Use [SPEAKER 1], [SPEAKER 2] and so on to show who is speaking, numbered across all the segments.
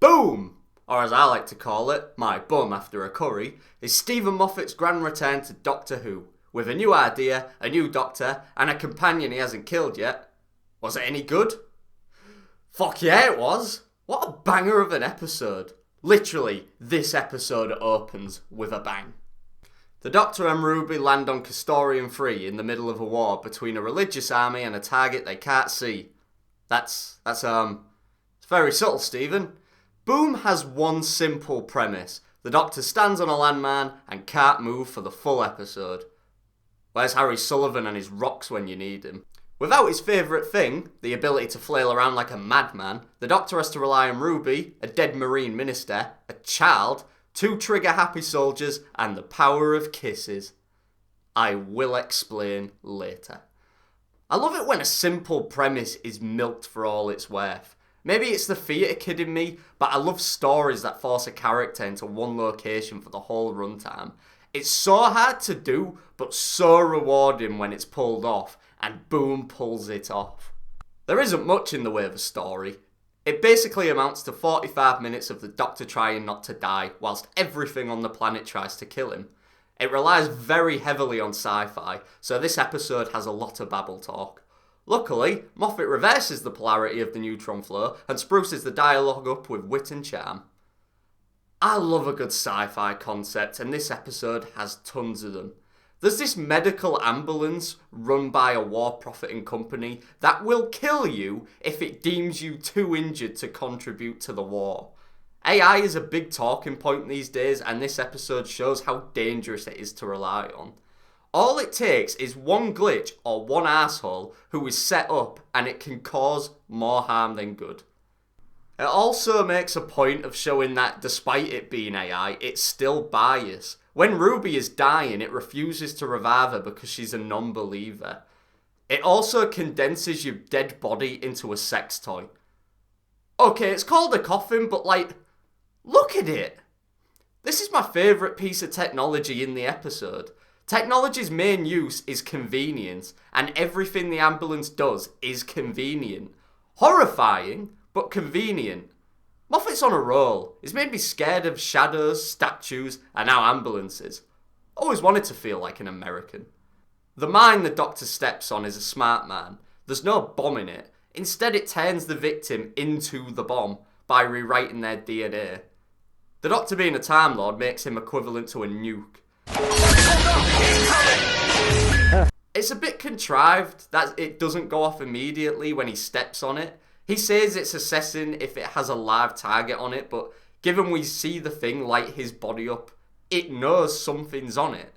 [SPEAKER 1] Boom! Or as I like to call it, my bum after a curry, is Stephen Moffat's grand return to Doctor Who, with a new idea, a new doctor, and a companion he hasn't killed yet. Was it any good? Fuck yeah it was! What a banger of an episode. Literally, this episode opens with a bang. The Doctor and Ruby land on Castorian 3 in the middle of a war between a religious army and a target they can't see. It's very subtle, Stephen. Boom has one simple premise. The Doctor stands on a landman and can't move for the full episode. Where's Harry Sullivan and his rocks when you need him? Without his favourite thing, the ability to flail around like a madman, the Doctor has to rely on Ruby, a dead Marine minister, a child, 2 trigger-happy soldiers, and the power of kisses. I will explain later. I love it when a simple premise is milked for all it's worth. Maybe it's the theatre kid in me, but I love stories that force a character into one location for the whole runtime. It's so hard to do, but so rewarding when it's pulled off, and Boom pulls it off. There isn't much in the way of a story. It basically amounts to 45 minutes of the Doctor trying not to die, whilst everything on the planet tries to kill him. It relies very heavily on sci-fi, so this episode has a lot of babble talk. Luckily, Moffat reverses the polarity of the neutron flow and spruces the dialogue up with wit and charm. I love a good sci-fi concept, and this episode has tons of them. There's this medical ambulance run by a war-profiting company that will kill you if it deems you too injured to contribute to the war. AI is a big talking point these days, and this episode shows how dangerous it is to rely on. All it takes is one glitch or one asshole who is set up, and it can cause more harm than good. It also makes a point of showing that despite it being AI, it's still biased. When Ruby is dying, it refuses to revive her because she's a non-believer. It also condenses your dead body into a sex toy. Okay, it's called a coffin, but look at it! This is my favourite piece of technology in the episode. Technology's main use is convenience, and everything the ambulance does is convenient. Horrifying, but convenient. Moffat's on a roll. He's made me scared of shadows, statues, and now ambulances. Always wanted to feel like an American. The mine the Doctor steps on is a smart man. There's no bomb in it. Instead, it turns the victim into the bomb by rewriting their DNA. The Doctor being a Time Lord makes him equivalent to a nuke. It's a bit contrived that it doesn't go off immediately when he steps on it. He says it's assessing if it has a live target on it, but given we see the thing light his body up, it knows something's on it.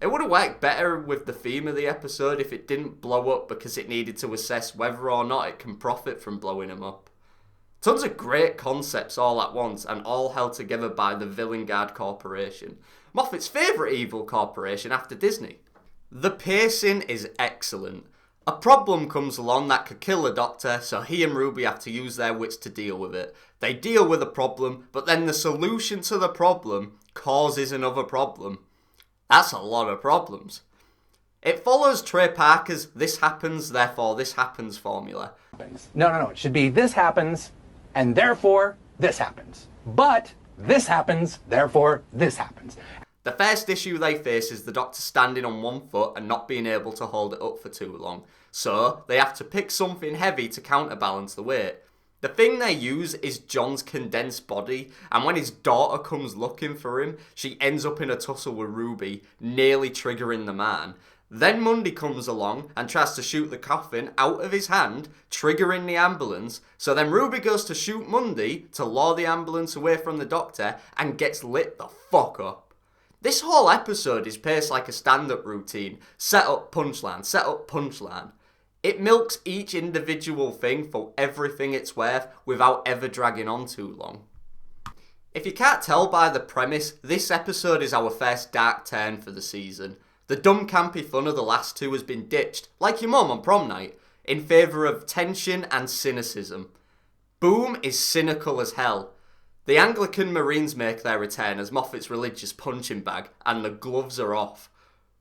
[SPEAKER 1] It would have worked better with the theme of the episode if it didn't blow up because it needed to assess whether or not it can profit from blowing him up. Tons of great concepts all at once, and all held together by the Villain Guard Corporation. Moffat's favourite evil corporation after Disney. The pacing is excellent. A problem comes along that could kill the Doctor, so he and Ruby have to use their wits to deal with it. They deal with the problem, but then the solution to the problem causes another problem. That's a lot of problems. It follows Trey Parker's "this happens, therefore this happens" formula.
[SPEAKER 2] No. It should be "this happens, and therefore this happens. But this happens, therefore this happens."
[SPEAKER 1] The first issue they face is the Doctor standing on one foot and not being able to hold it up for too long. So, they have to pick something heavy to counterbalance the weight. The thing they use is John's condensed body, and when his daughter comes looking for him, she ends up in a tussle with Ruby, nearly triggering the man. Then Mundy comes along and tries to shoot the coffin out of his hand, triggering the ambulance, so then Ruby goes to shoot Mundy to lure the ambulance away from the Doctor and gets lit the fuck up. This whole episode is paced like a stand-up routine. Set up, punchline, set up, punchline. It milks each individual thing for everything it's worth without ever dragging on too long. If you can't tell by the premise, this episode is our first dark turn for the season. The dumb campy fun of the last two has been ditched, like your mum on prom night, in favour of tension and cynicism. Boom is cynical as hell. The Anglican Marines make their return as Moffat's religious punching bag, and the gloves are off.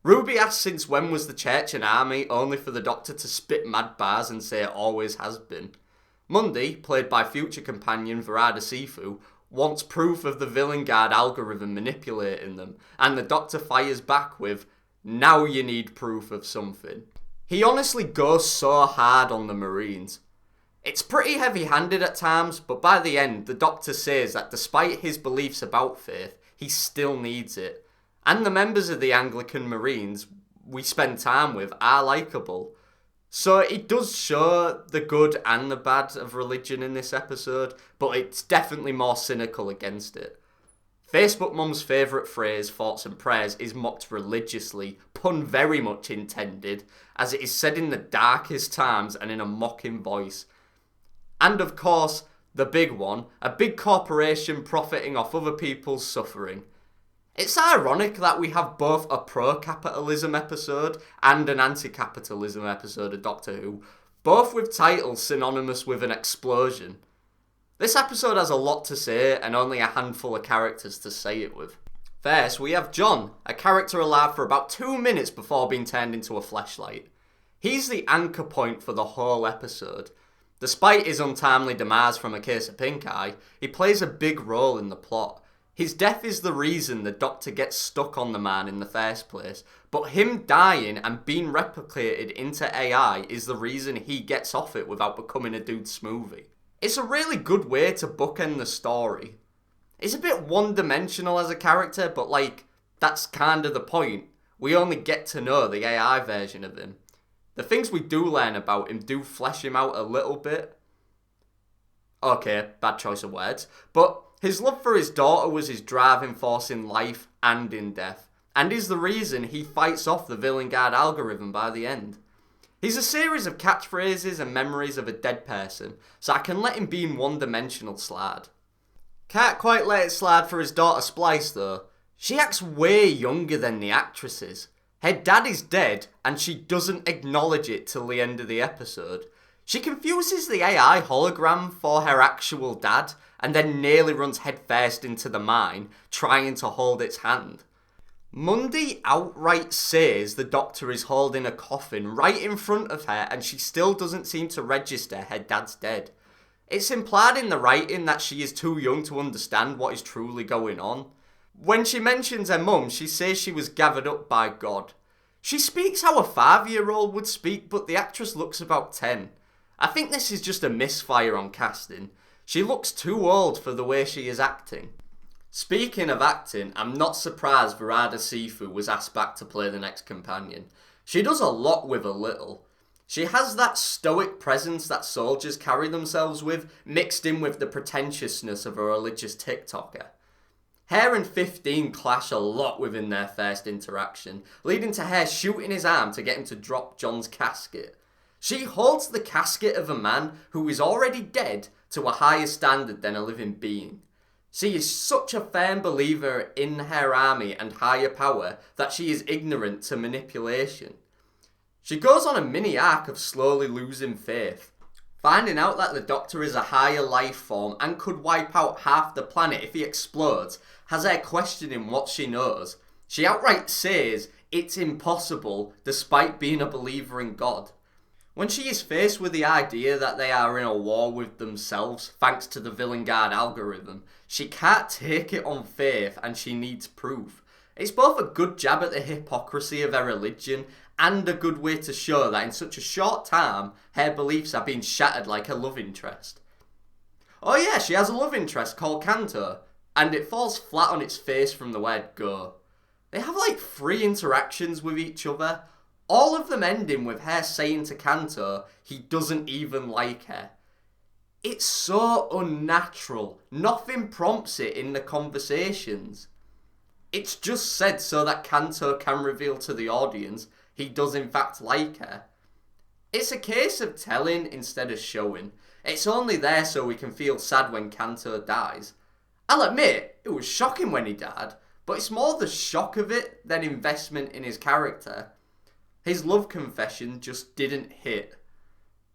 [SPEAKER 1] Ruby asks since when was the church an army, only for the Doctor to spit mad bars and say it always has been. Mundy, played by future companion Verada Sifu, wants proof of the villain guard algorithm manipulating them, and the Doctor fires back with, "Now you need proof of something." He honestly goes so hard on the Marines. It's pretty heavy-handed at times, but by the end, the Doctor says that despite his beliefs about faith, he still needs it. And the members of the Anglican Marines we spend time with are likeable. So it does show the good and the bad of religion in this episode, but it's definitely more cynical against it. Facebook Mum's favourite phrase, thoughts and prayers, is mocked religiously, pun very much intended, as it is said in the darkest times and in a mocking voice. And of course, the big one, a big corporation profiting off other people's suffering. It's ironic that we have both a pro-capitalism episode and an anti-capitalism episode of Doctor Who, both with titles synonymous with an explosion. This episode has a lot to say and only a handful of characters to say it with. First, we have John, a character alive for about 2 minutes before being turned into a fleshlight. He's the anchor point for the whole episode. Despite his untimely demise from a case of pink eye, he plays a big role in the plot. His death is the reason the Doctor gets stuck on the man in the first place, but him dying and being replicated into AI is the reason he gets off it without becoming a dude smoothie. It's a really good way to bookend the story. He's a bit one-dimensional as a character, but that's kind of the point. We only get to know the AI version of him. The things we do learn about him do flesh him out a little bit. Okay, bad choice of words. But his love for his daughter was his driving force in life and in death, and is the reason he fights off the villain guard algorithm by the end. He's a series of catchphrases and memories of a dead person, so I can let him be in one-dimensional slide. Can't quite let it slide for his daughter Splice though. She acts way younger than the actresses. Her dad is dead, and she doesn't acknowledge it till the end of the episode. She confuses the AI hologram for her actual dad, and then nearly runs headfirst into the mine, trying to hold its hand. Mundy outright says the Doctor is holding a coffin right in front of her, and she still doesn't seem to register her dad's dead. It's implied in the writing that she is too young to understand what is truly going on. When she mentions her mum, she says she was gathered up by God. She speaks how a 5-year-old would speak, but the actress looks about 10. I think this is just a misfire on casting. She looks too old for the way she is acting. Speaking of acting, I'm not surprised Verada Sifu was asked back to play the next companion. She does a lot with a little. She has that stoic presence that soldiers carry themselves with, mixed in with the pretentiousness of a religious TikToker. Hare and 15 clash a lot within their first interaction, leading to Hare shooting his arm to get him to drop John's casket. She holds the casket of a man who is already dead to a higher standard than a living being. She is such a firm believer in her army and higher power that she is ignorant to manipulation. She goes on a mini arc of slowly losing faith, finding out that the Doctor is a higher life form and could wipe out half the planet if he explodes, has her questioning what she knows. She outright says it's impossible despite being a believer in God. When she is faced with the idea that they are in a war with themselves thanks to the villain guard algorithm, she can't take it on faith and she needs proof. It's both a good jab at the hypocrisy of her religion and a good way to show that in such a short time, her beliefs are being shattered like a love interest. Oh yeah, she has a love interest called Cantor, and it falls flat on its face from the word go. They have 3 interactions with each other, all of them ending with her saying to Cantor he doesn't even like her. It's so unnatural, nothing prompts it in the conversations. It's just said so that Cantor can reveal to the audience he does in fact like her. It's a case of telling instead of showing. It's only there so we can feel sad when Cantor dies. I'll admit, it was shocking when he died, but it's more the shock of it than investment in his character. His love confession just didn't hit.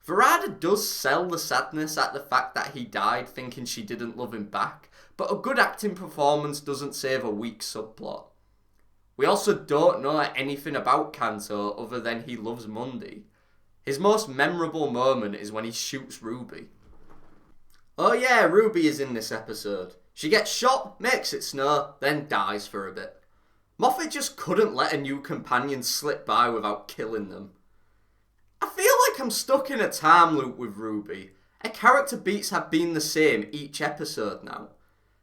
[SPEAKER 1] Verada does sell the sadness at the fact that he died thinking she didn't love him back, but a good acting performance doesn't save a weak subplot. We also don't know anything about Cantor other than he loves Mundy. His most memorable moment is when he shoots Ruby. Oh yeah, Ruby is in this episode. She gets shot, makes it snow, then dies for a bit. Moffat just couldn't let a new companion slip by without killing them. I feel like I'm stuck in a time loop with Ruby. Her character beats have been the same each episode now.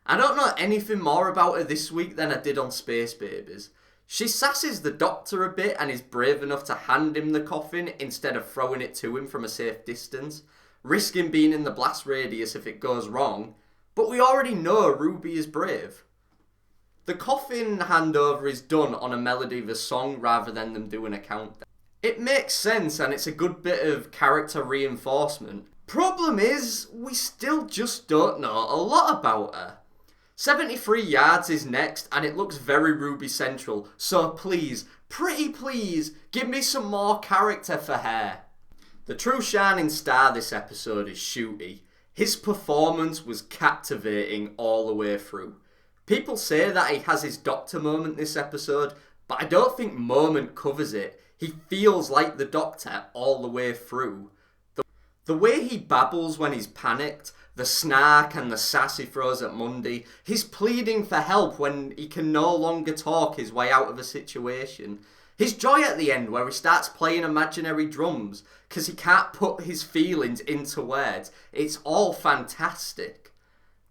[SPEAKER 1] I don't know anything more about her this week than I did on Space Babies. She sasses the Doctor a bit and is brave enough to hand him the coffin instead of throwing it to him from a safe distance, risking being in the blast radius if it goes wrong, but we already know Ruby is brave. The coffin handover is done on a melody of a song rather than them doing a countdown. It makes sense and it's a good bit of character reinforcement. Problem is, we still just don't know a lot about her. 73 Yards is next and it looks very Ruby central, so please, pretty please, give me some more character for her. The true shining star this episode is Shooty. His performance was captivating all the way through. People say that he has his Doctor moment this episode, but I don't think moment covers it. He feels like the Doctor all the way through. The way he babbles when he's panicked, the snark and the sass he throws at Mundy, his pleading for help when he can no longer talk his way out of a situation, his joy at the end where he starts playing imaginary drums because he can't put his feelings into words, it's all fantastic.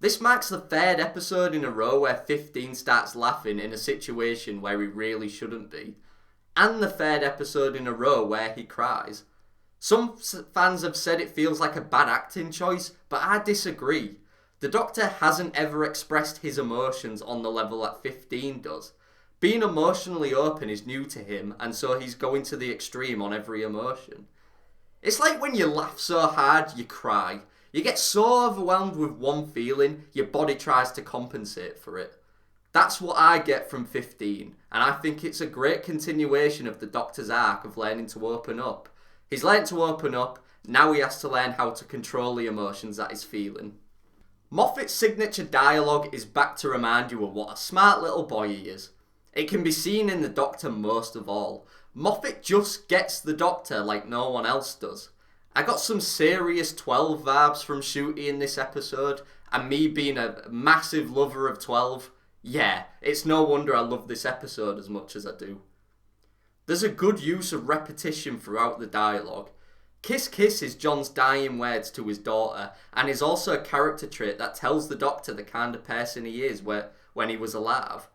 [SPEAKER 1] This marks the third episode in a row where 15 starts laughing in a situation where he really shouldn't be, and the third episode in a row where he cries. Some fans have said it feels like a bad acting choice, but I disagree. The Doctor hasn't ever expressed his emotions on the level that 15 does. Being emotionally open is new to him, and so he's going to the extreme on every emotion. It's like when you laugh so hard, you cry. You get so overwhelmed with one feeling, your body tries to compensate for it. That's what I get from 15, and I think it's a great continuation of the Doctor's arc of learning to open up. He's learned to open up, now he has to learn how to control the emotions that he's feeling. Moffat's signature dialogue is back to remind you of what a smart little boy he is. It can be seen in the Doctor most of all. Moffat just gets the Doctor like no one else does. I got some serious 12 vibes from Shooty in this episode, and me being a massive lover of 12, yeah, it's no wonder I love this episode as much as I do. There's a good use of repetition throughout the dialogue. Kiss kiss is John's dying words to his daughter, and is also a character trait that tells the Doctor the kind of person he is when he was alive.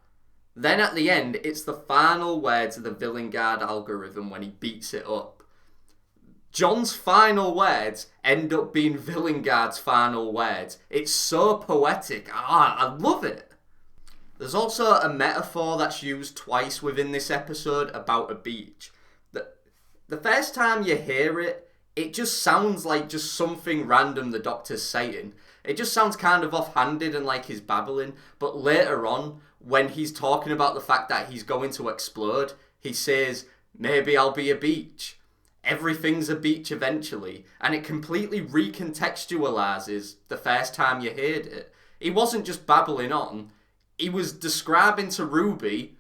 [SPEAKER 1] Then at the end, it's the final words of the Villengard algorithm when he beats it up. John's final words end up being Villengard's final words. It's so poetic. I love it. There's also a metaphor that's used twice within this episode about a beach. The first time you hear it, it just sounds like just something random the Doctor's saying. It just sounds kind of offhanded and like he's babbling. But later on, when he's talking about the fact that he's going to explode, he says, maybe I'll be a beach. Everything's a beach eventually. And it completely recontextualizes the first time you heard it. He wasn't just babbling on. He was describing to Ruby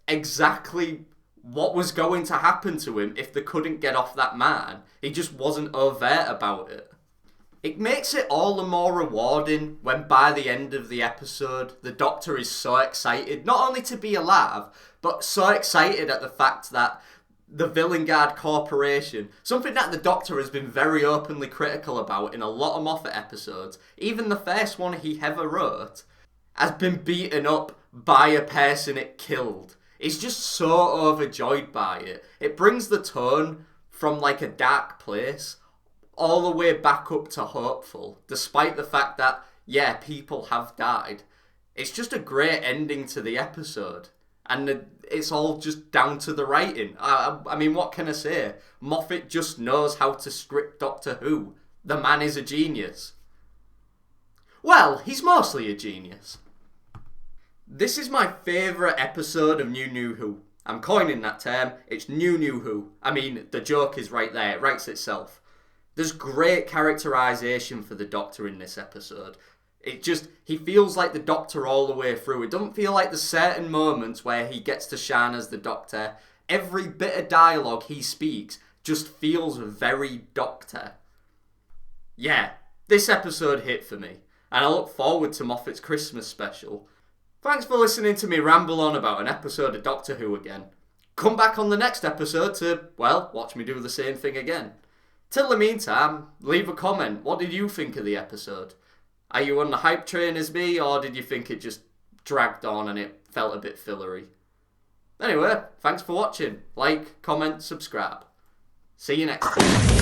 [SPEAKER 1] exactly what was going to happen to him if they couldn't get off that man. He just wasn't overt about it. It makes it all the more rewarding when by the end of the episode, the Doctor is so excited, not only to be alive, but so excited at the fact that the Villengard Corporation, something that the Doctor has been very openly critical about in a lot of Moffat episodes, even the first one he ever wrote, has been beaten up by a person it killed. He's just so overjoyed by it. It brings the tone from like a dark place all the way back up to hopeful, despite the fact that, yeah, people have died. It's just a great ending to the episode. And it's all just down to the writing. I mean, what can I say? Moffat just knows how to script Doctor Who. The man is a genius. Well, he's mostly a genius. This is my favourite episode of New Who. I'm coining that term. It's New Who. I mean, the joke is right there. It writes itself. There's great characterisation for the Doctor in this episode. He feels like the Doctor all the way through. It doesn't feel like there's certain moments where he gets to shine as the Doctor. Every bit of dialogue he speaks just feels very Doctor. Yeah, This episode hit for me, and I look forward to Moffat's Christmas special. Thanks for listening to me ramble on about an episode of Doctor Who again. Come back on the next episode to, well, watch me do the same thing again. Till the meantime, leave a comment. What did you think of the episode? Are you on the hype train as me, or did you think it just dragged on and it felt a bit fillery? Anyway, thanks for watching. Like, comment, subscribe. See you next time.